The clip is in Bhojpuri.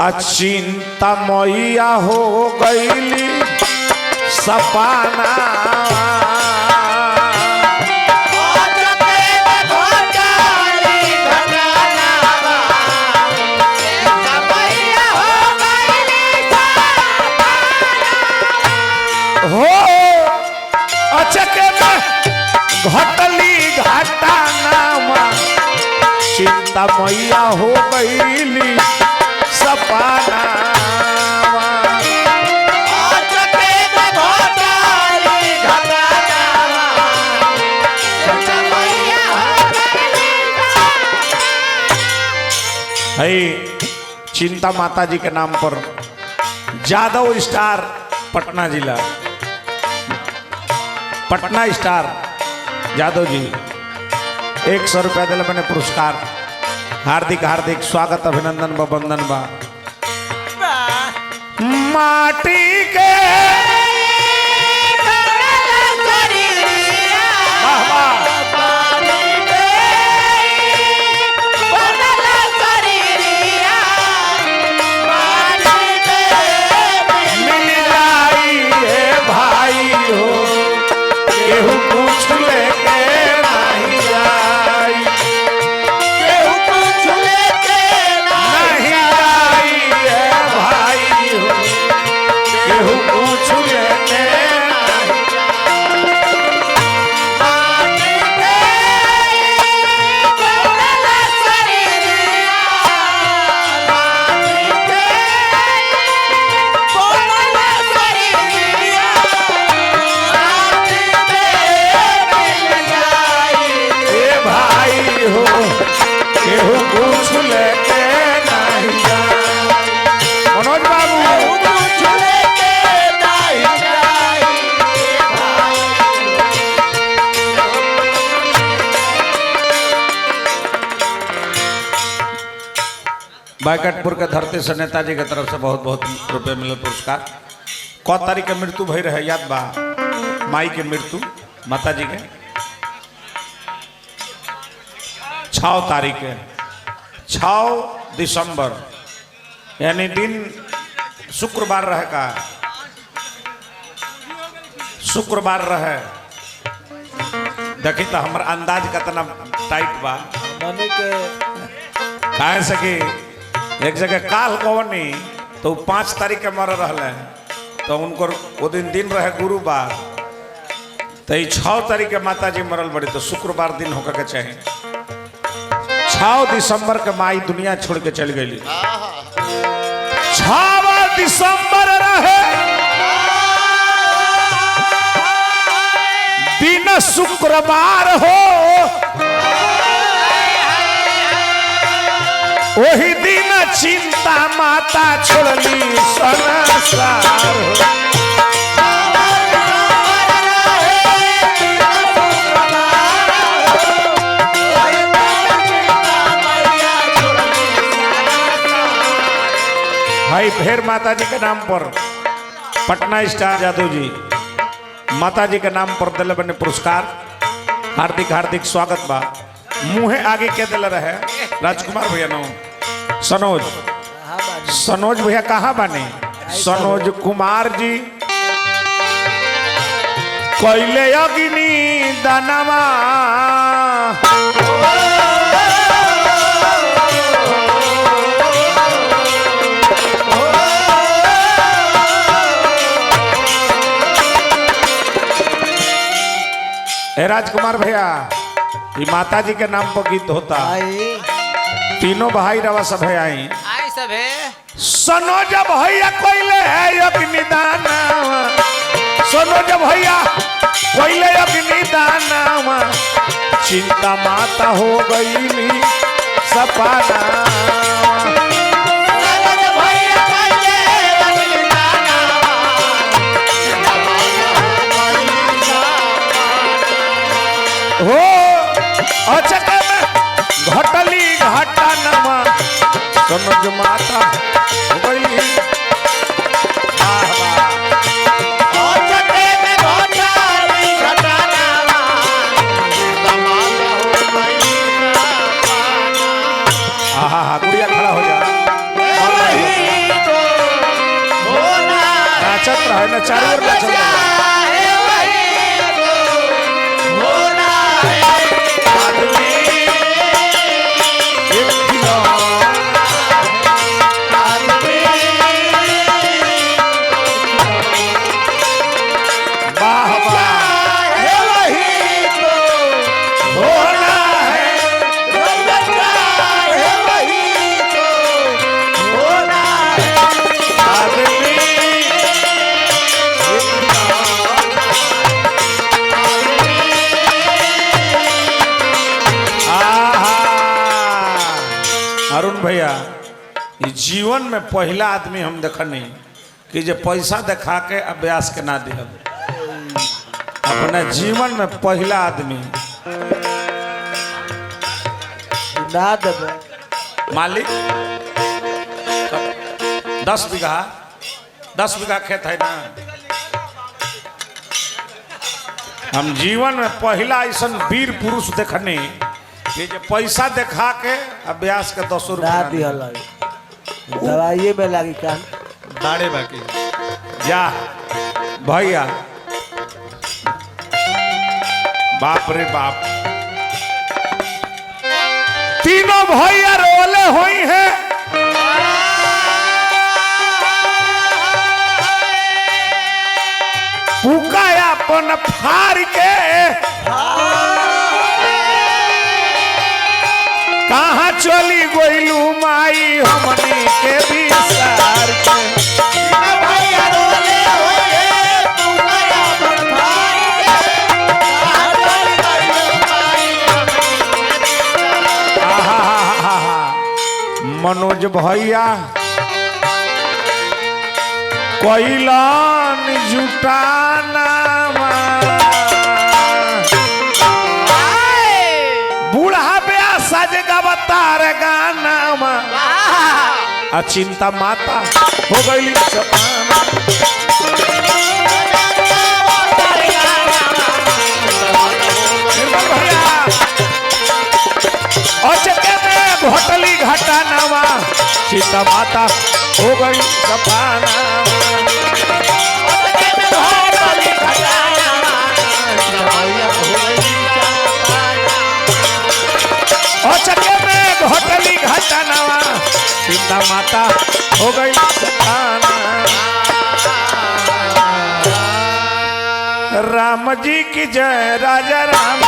अचिंता मैया हो गईली सपाना हो अचके में घटली घाटा नामा चिंता मैया हो गईली सपाना है चिंता माता जी के नाम पर जादव स्टार पटना जिला पटना स्टार जादव जी 100 रुपया दिल मैंने पुरस्कार हार्दिक हार्दिक स्वागत अभिनंदन व वंदन बा माटी के बाइकटपुर के धरती से नेताजी के तरफ से बहुत बहुत रुपये मिले पुरस्कार। कौ तारीख के मृत्यु भई रहे याद बा माई के मृत्यु माता जी के 6 तारीख के 6 दिसंबर यानी दिन शुक्रवार रहे का शुक्रवार रहे देखी तो हमारा अंदाज कितना टाइट बा कहे से कि एक जगह काल कवनी तो 5 तारीख के मर रहे तो उनको वो दिन रहे गुरुवार तो 6 तारीख के माता जी मरल बड़ी तो शुक्रवार दिन होकर के चाहिए 6 दिसंबर के माई दुनिया छोड़ के चल गई 6 दिसंबर रहे दिन शुक्रवार हो वही दिन चिंता माता छोड़ली संसार भाई फिर माता जी के नाम पर पटना स्टार जादव जी माता जी के नाम पर दिल बने पुरस्कार हार्दिक हार्दिक स्वागत बा मुँहे आगे के दिल रहे राजकुमार भैया नो सनोज भैया कहाँ बने सनोज कुमार जी कैले अग्नि दानवा राजकुमार भैया ये माता जी के नाम पर गीत होता तीनों भाई रवा सब है आई सब है सनोज भैया कोइले है अग्नि दाना सनोज भैया कोइले अग्नि दाना चिंता माता हो गई सपाना हो अचके में घटली घाटा नमा सनोज माता हो गई गुड़िया खड़ा हो जा अरुण भैया जीवन में पहला आदमी हम देखनी कि जो पैसा दिखा के अभ्यास के ना दिया अपने जीवन में पहला आदमी ना देवे मालिक 10 बीघा खेत है ना हम जीवन में पहला ऐसा वीर पुरुष देखने कि जो पैसा दिखा के अभ्यास के 10 रुपया दवाइये में लगी कान दाढ़े बाकी जा भैया बाप रे बाप तीनों भैया रोले हुई है पुकाया अपन फाड़ के कहाँ चली गोइलू माई हमनी के विसार के मनोज भैया कोइलान जुटाना बूढ़ा ब्याह सज गवतार गाना अचिंता माता हो गई सपाना घोटली घटा नवा सीता माता हो गई सपाना चक्के में घोटली घटा नवा सीता माता हो गई सपाना राम जी की जय राजा राम